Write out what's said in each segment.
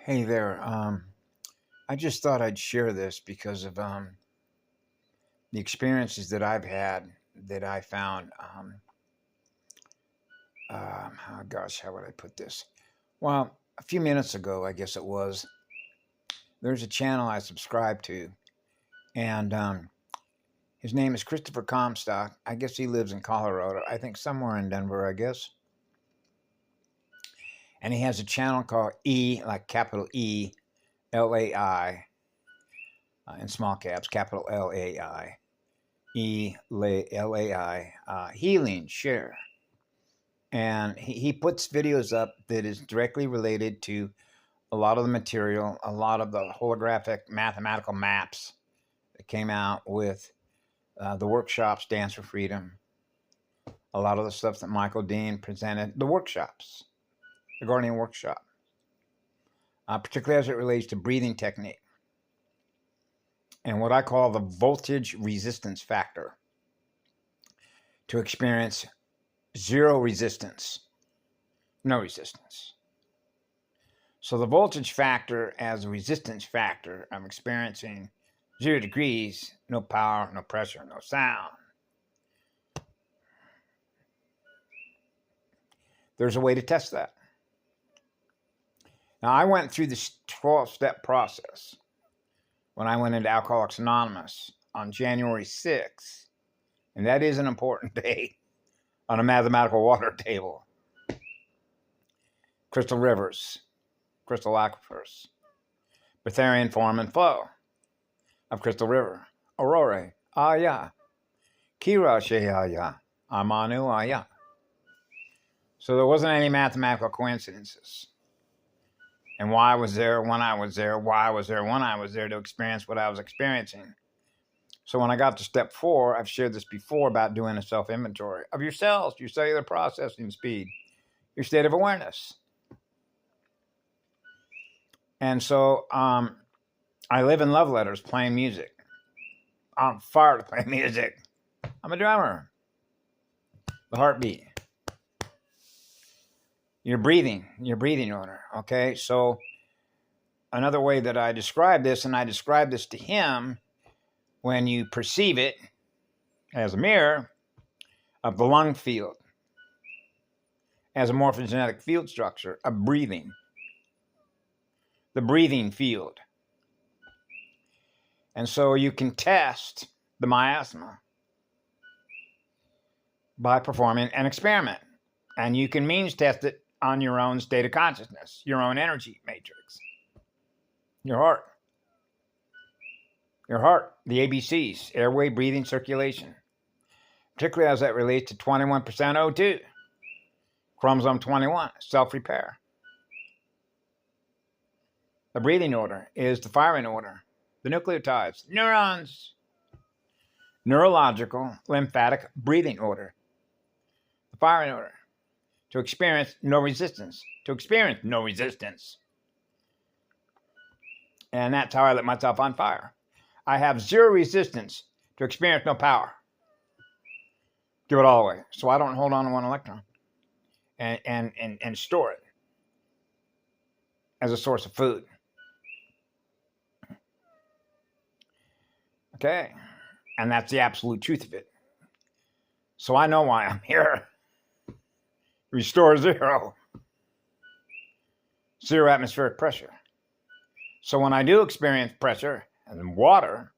Hey there. I just thought I'd share this because of the experiences that I've had that I found. Oh gosh, how would I put this? Well, a few minutes ago, I guess it was, there's a channel I subscribe to, and his name is Christopher Comstock. I guess he lives in Colorado. I think somewhere in Denver, I guess. And he has a channel called E, like capital E, LAI, in small caps, capital LAI. ELAI, Healing Share. And he puts videos up that is directly related to a lot of the material, a lot of the holographic mathematical maps that came out with the workshops, Dance for Freedom, a lot of the stuff that Michael Dean presented, the workshops, the Guardian Workshop, particularly as it relates to breathing technique and what I call the voltage resistance factor to experience zero resistance, no resistance. So the voltage factor as a resistance factor, I'm experiencing 0 degrees, no power, no pressure, no sound. There's a way to test that. Now, I went through this 12-step process when I went into Alcoholics Anonymous on January 6th, and that is an important day on a mathematical water table. Crystal rivers, crystal aquifers, Betharian form and flow of Crystal River, Aurora, Aya, Kira Sheaya, Amanu Aya. So there wasn't any mathematical coincidences. And why I was there when I was there, why I was there when I was there to experience what I was experiencing. So when I got to step 4, I've shared this before about doing a self-inventory of your cells, your cellular processing speed, your state of awareness. And so I live in love letters playing music. I'm on fire to play music. I'm a drummer. The heartbeat. Your breathing order, okay? So another way that I describe this, and I describe this to him, when you perceive it as a mirror of the lung field, as a morphogenetic field structure of breathing, the breathing field. And so you can test the miasma by performing an experiment. And you can means test it on your own state of consciousness, your own energy matrix, your heart. Your heart, the ABCs, airway, breathing, circulation, particularly as that relates to 21% O2, chromosome 21, self-repair. The breathing order is the firing order, the nucleotides, neurons, neurological, lymphatic breathing order, the firing order, to experience no resistance, And that's how I lit myself on fire. I have 0 resistance to experience no power. Give it all away. So I don't hold on to 1 electron and store it as a source of food. Okay. And that's the absolute truth of it. So I know why I'm here. Restore 0. 0 atmospheric pressure. So when I do experience pressure and water,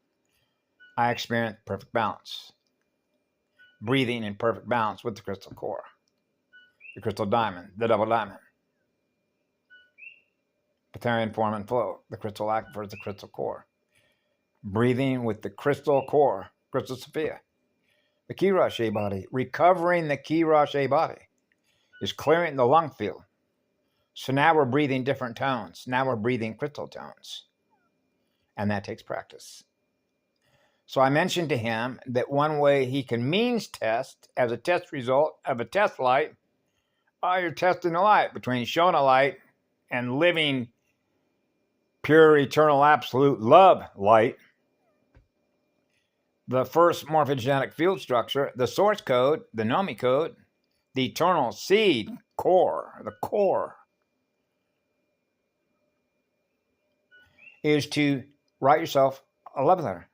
I experience perfect balance. Breathing in perfect balance with the crystal core, the crystal diamond, the double diamond. Betharian form and flow, the crystal aquifers, the crystal core. Breathing with the crystal core, crystal Sophia. The Ki Rashi body, recovering the Ki Rashi body, is clearing the lung field. So now we're breathing different tones. Now we're breathing crystal tones. And that takes practice. So I mentioned to him that one way he can means test as a test result of a test light, you're testing the light between showing a light and living pure, eternal, absolute love light. The first morphogenetic field structure, the source code, the Nomi code, the eternal seed core, the core is to write yourself a love letter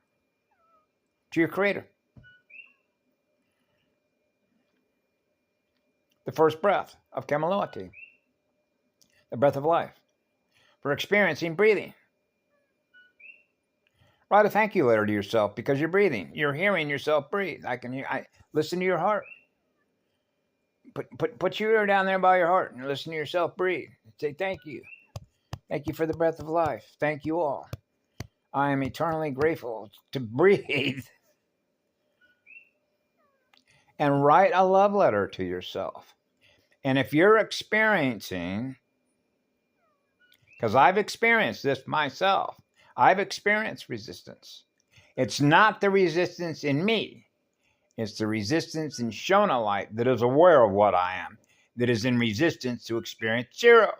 to your Creator. The first breath of Kamaloti, the breath of life, for experiencing breathing. Write a thank you letter to yourself because you're breathing. You're hearing yourself breathe. I listen to your heart. Put your ear down there by your heart and listen to yourself breathe. Say thank you. Thank you for the breath of life. Thank you all. I am eternally grateful to breathe. And write a love letter to yourself. And if you're experiencing, because I've experienced this myself, I've experienced resistance. It's not the resistance in me. It's the resistance in Shona light that is aware of what I am, that is in resistance to experience zero.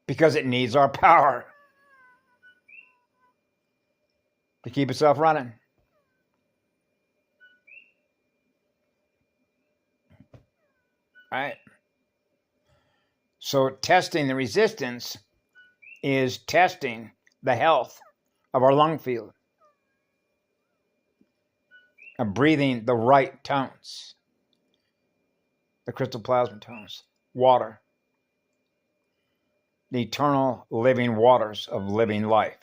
Because it needs our power to keep itself running. Right? So testing the resistance is testing the health of our lung field, of breathing the right tones, the crystal plasma tones, water, the eternal living waters of living life.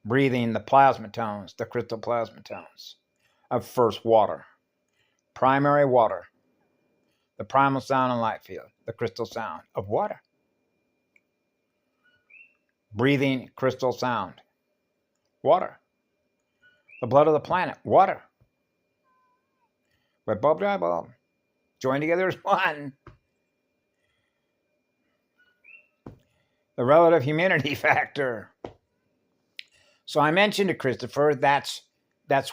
Breathing the plasma tones, the crystal plasma tones of first water, primary water, the primal sound and light field, the crystal sound of water. Breathing crystal sound, water. The blood of the planet, water. Red bulb, dry bulb, joined together as one. The relative humidity factor. So I mentioned to Christopher, that's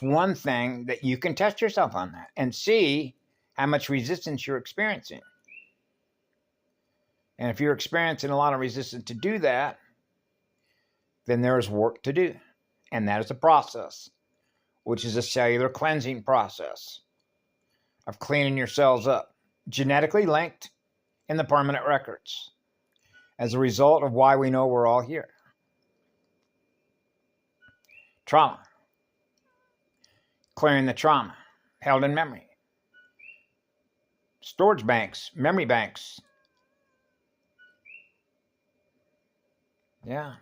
one thing that you can test yourself on that and see how much resistance you're experiencing. And if you're experiencing a lot of resistance to do that, then there's work to do. And that is a process, which is a cellular cleansing process of cleaning your cells up, genetically linked in the permanent records, as a result of why we know we're all here. Trauma. Clearing the trauma held in memory. Storage banks, memory banks. Yeah.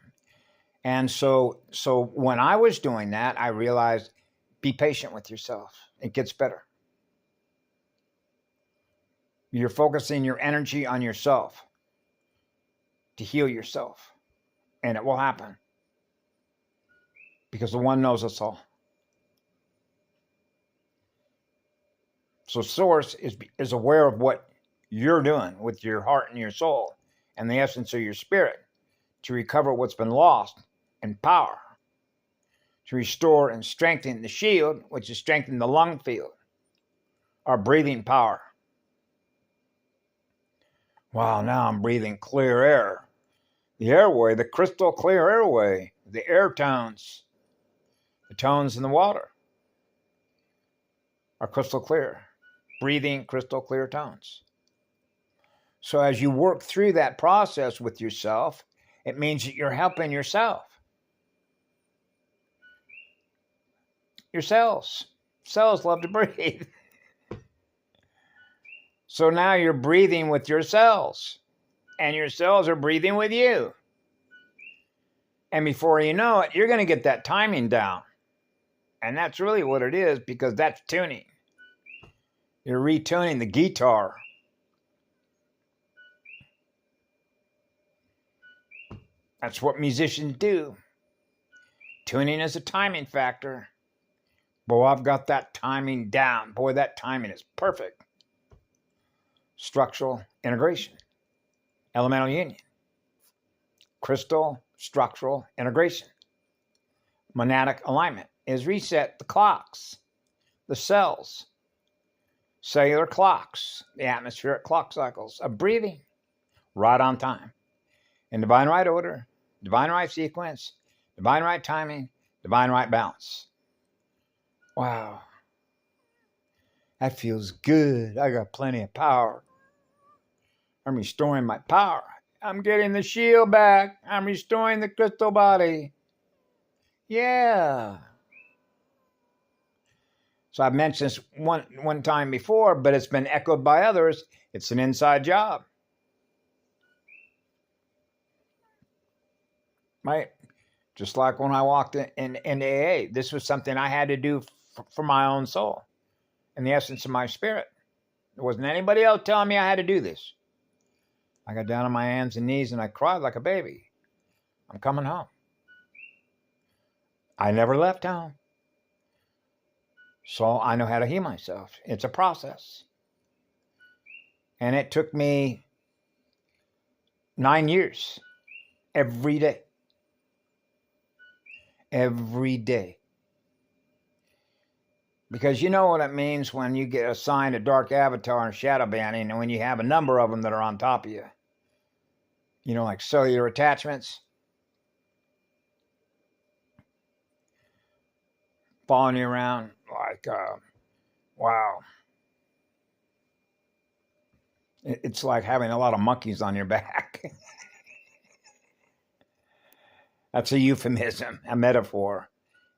And so when I was doing that, I realized, be patient with yourself. It gets better. You're focusing your energy on yourself to heal yourself. And it will happen. Because the one knows us all. So Source is aware of what you're doing with your heart and your soul and the essence of your spirit to recover what's been lost and power, to restore and strengthen the shield, which is strengthen the lung field, our breathing power. Wow, now I'm breathing clear air. The airway, the crystal clear airway, the air tones, the tones in the water are crystal clear, breathing crystal clear tones. So as you work through that process with yourself, it means that you're helping yourself. Your cells. Cells love to breathe. So now you're breathing with your cells, and your cells are breathing with you. And before you know it, you're going to get that timing down. And that's really what it is, because that's tuning. You're retuning the guitar. That's what musicians do. Tuning is a timing factor. Boy, I've got that timing down. Boy, that timing is perfect. Structural integration. Elemental union. Crystal structural integration. Monadic alignment is reset the clocks, the cells, cellular clocks, the atmospheric clock cycles of breathing right on time. In divine right order, divine right sequence, divine right timing, divine right balance. Wow. That feels good. I got plenty of power. I'm restoring my power. I'm getting the shield back. I'm restoring the crystal body. Yeah. So I've mentioned this one time before, but it's been echoed by others. It's an inside job. Right? Just like when I walked in AA, this was something I had to do for my own soul and the essence of my spirit. There wasn't anybody else telling me I had to do this. I got down on my hands and knees and I cried like a baby. I'm coming home. I never left home. So I know how to heal myself. It's a process. And it took me 9 years every day. Every day. Because you know what it means when you get assigned a dark avatar and shadow banning, and when you have a number of them that are on top of you. You know, like cellular attachments. Following you around like, wow. It's like having a lot of monkeys on your back. That's a euphemism, a metaphor.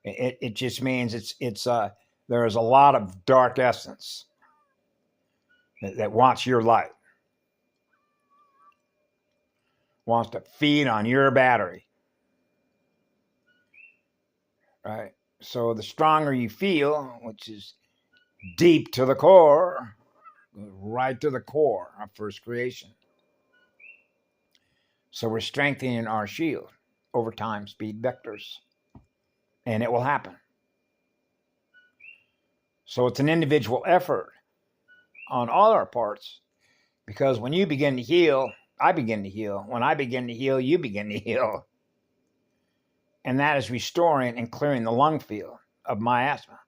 It just means there is a lot of dark essence that wants your light, wants to feed on your battery, right? So the stronger you feel, which is deep to the core, right to the core of first creation. So we're strengthening our shield over time speed vectors, and it will happen. So it's an individual effort on all our parts, because when you begin to heal, I begin to heal. When I begin to heal, you begin to heal. And that is restoring and clearing the lung field of miasma,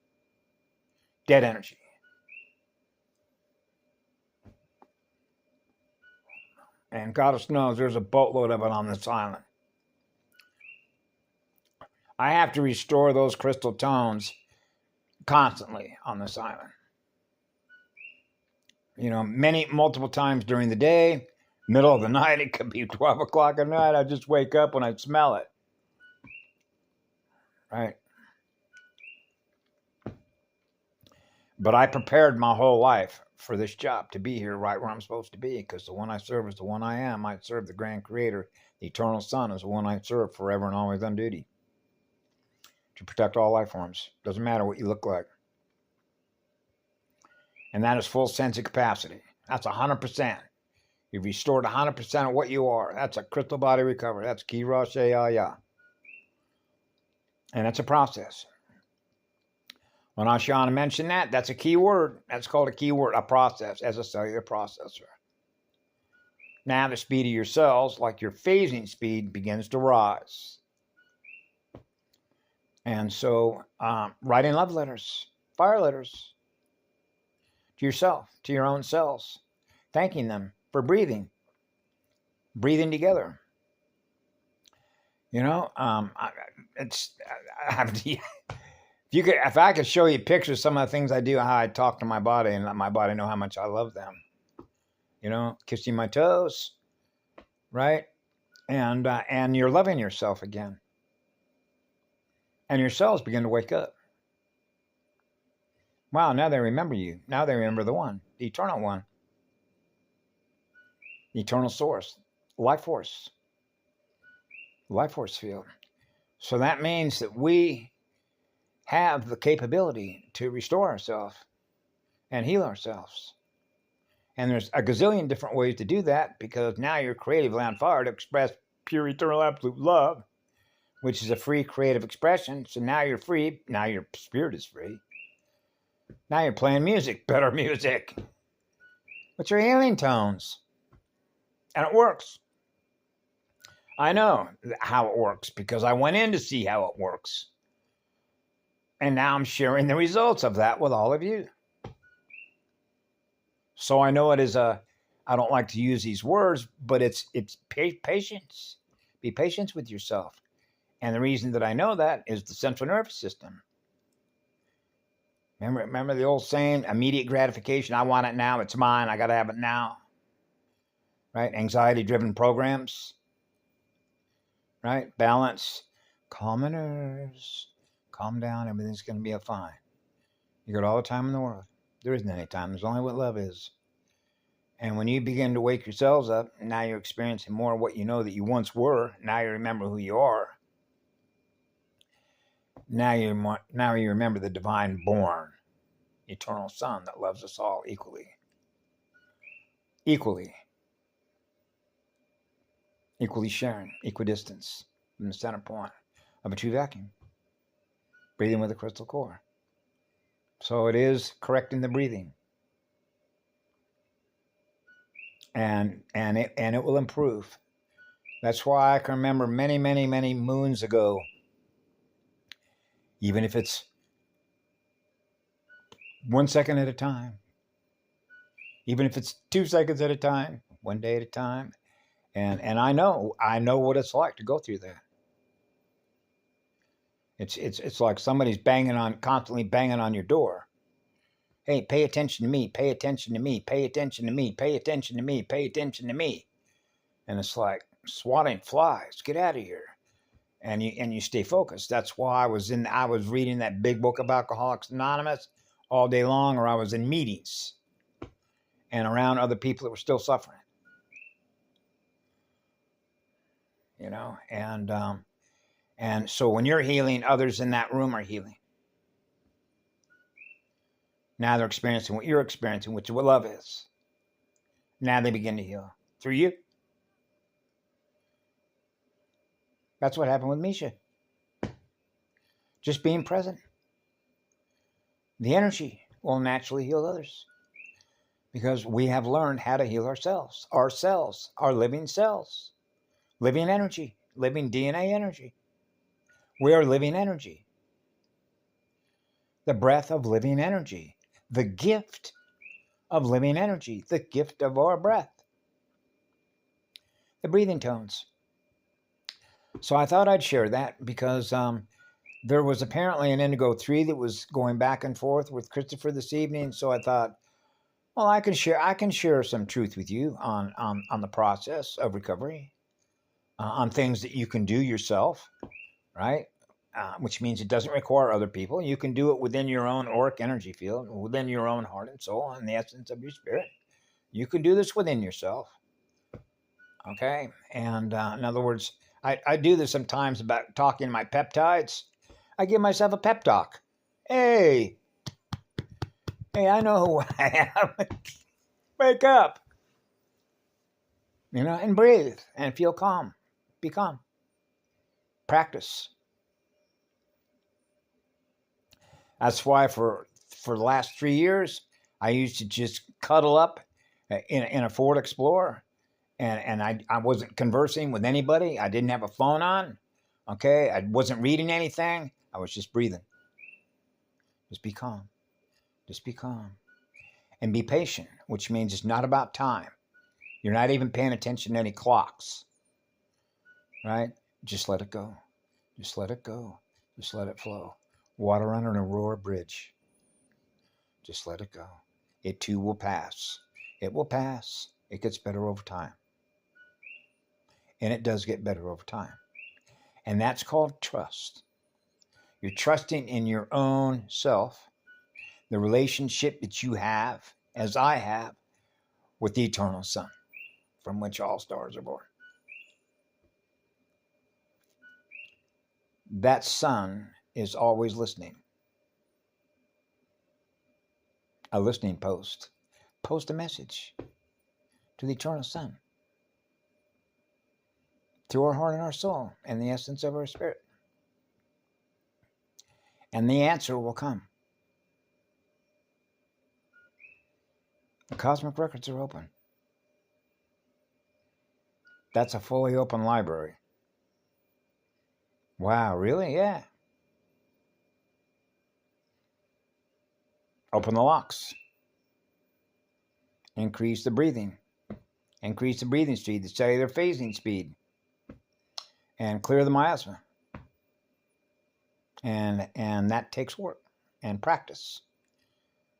dead energy. And goddess knows there's a boatload of it on this island. I have to restore those crystal tones constantly on this island. You know, multiple times during the day, middle of the night, it could be 12 o'clock at night. I just wake up when I smell it. Right? But I prepared my whole life for this job, to be here right where I'm supposed to be, because the one I serve is the one I am. I serve the grand creator. The eternal sun is the one I serve forever and always on duty to protect all life forms. Doesn't matter what you look like. And that is full sense of capacity. That's 100%. You've restored 100% of what you are. That's a crystal body recovery. That's Ki Ra She Ya Ya. And it's a process. When Ashana mentioned that, that's a key word. That's called a key word, a process, as a cellular processor. Now the speed of your cells, like your phasing speed, begins to rise. And so writing love letters, fire letters to yourself, to your own cells, thanking them for breathing together. You know, if I could show you pictures of some of the things I do, how I talk to my body and let my body know how much I love them. You know, kissing my toes, right? And you're loving yourself again. And your cells begin to wake up. Wow, now they remember you. Now they remember the one, the eternal one. The eternal source, life force field. So that means that we have the capability to restore ourselves and heal ourselves. And there's a gazillion different ways to do that, because now you're creatively on fire to express pure, eternal, absolute love, which is a free creative expression. So now you're free. Now your spirit is free. Now you're playing music, better music, with your healing tones. And it works. I know how it works because I went in to see how it works. And now I'm sharing the results of that with all of you. So I know it is I don't like to use these words, but it's patience. Be patient with yourself. And the reason that I know that is the central nervous system. Remember the old saying, immediate gratification, I want it now, it's mine, I got to have it now. right? Anxiety-driven programs, right? Balance, commoners, calm down, everything's going to be fine. You got all the time in the world. There isn't any time. There's only what love is. And when you begin to wake yourselves up, now you're experiencing more of what you know that you once were. Now you remember who you are. Now you remember the divine born, eternal Son that loves us all equally. Equally sharing, equidistance from the center point of a true vacuum. Breathing with a crystal core. So it is correcting the breathing. And it will improve. That's why I can remember many, many, many moons ago, even if it's 1 second at a time, even if it's 2 seconds at a time, 1 day at a time. And I know what it's like to go through that. It's like somebody's constantly banging on your door. Hey, pay attention to me, pay attention to me, pay attention to me, pay attention to me, pay attention to me. And it's like swatting flies, get out of here. And you stay focused. That's why I was reading that big book of Alcoholics Anonymous all day long, or I was in meetings and around other people that were still suffering. You know, and so when you're healing, others in that room are healing. Now they're experiencing what you're experiencing, which is what love is. Now they begin to heal through you. That's what happened with Misha. Just being present. The energy will naturally heal others because we have learned how to heal ourselves, our living cells, living energy, living DNA energy. We are living energy. The breath of living energy. The gift of living energy. The gift of our breath. The breathing tones. So I thought I'd share that because there was apparently an Indigo 3 that was going back and forth with Christopher this evening. So I thought, well, I can share some truth with you on the process of recovery, on things that you can do yourself, right? Which means it doesn't require other people. You can do it within your own auric energy field, within your own heart and soul, and the essence of your spirit. You can do this within yourself. Okay? And in other words, I do this sometimes about talking my peptides. I give myself a pep talk. Hey, I know who I am. Wake up. You know, and breathe and feel calm. Be calm. Practice. That's why for the last 3 years, I used to just cuddle up in a Ford Explorer, and I wasn't conversing with anybody. I didn't have a phone on. Okay, I wasn't reading anything. I was just breathing. Just be calm. Just be calm. And be patient, which means it's not about time. You're not even paying attention to any clocks. Right? Just let it go. Just let it go. Just let it flow. Water under an Aurora bridge. Just let it go. It too will pass. It will pass. It gets better over time. And it does get better over time. And that's called trust. You're trusting in your own self, the relationship that you have, as I have, with the eternal Son, from which all stars are born. That Son is always listening. A listening post. Post a message to the eternal Son through our heart and our soul and the essence of our spirit. And the answer will come. The cosmic records are open. That's a fully open library. Wow, really? Yeah. Open the locks. Increase the breathing. Increase the breathing speed, the cellular phasing speed. And clear the miasma. And that takes work and practice.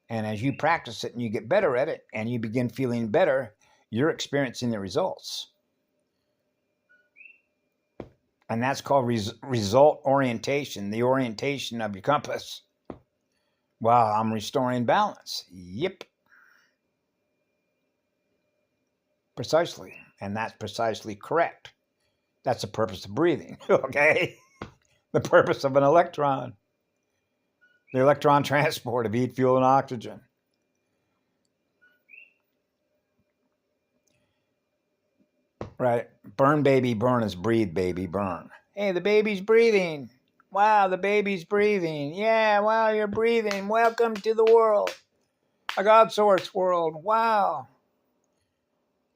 And as you practice it and you get better at it and you begin feeling better, You're experiencing the results. And that's called result orientation, the orientation of your compass. Wow, I'm restoring balance. Yep. Precisely. And that's precisely correct. That's the purpose of breathing, okay? The purpose of an electron. The electron transport of heat, fuel, and oxygen. Right? Burn, baby, burn is breathe, baby, burn. Hey, the baby's breathing. Wow, the baby's breathing. Yeah, wow, you're breathing. Welcome to the world. A God source world. Wow.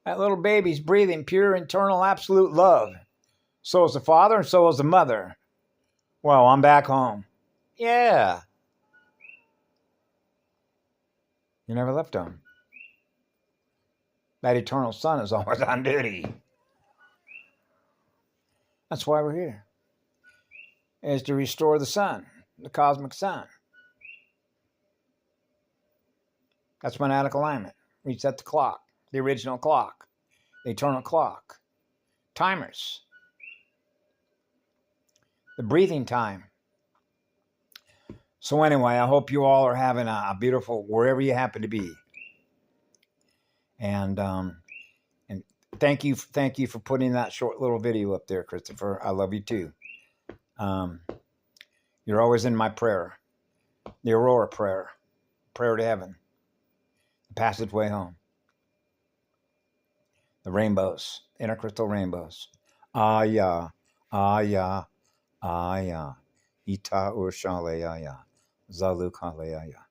That little baby's breathing pure, internal, absolute love. So is the father and so is the mother. Well, I'm back home. Yeah. You never left home. That eternal sun is always on duty. That's why we're here. Is to restore the sun, the cosmic sun. That's monadic alignment. Reset the clock, the original clock, the eternal clock. Timers. The breathing time. So anyway, I hope you all are having a beautiful, wherever you happen to be. And thank you for putting that short little video up there, Christopher. I love you too. You're always in my prayer. The Aurora prayer. Prayer to heaven. The passageway home. The rainbows. Inner crystal rainbows. Aya. Aya. Aya. Ita urshale aya. Zaluk haleaya.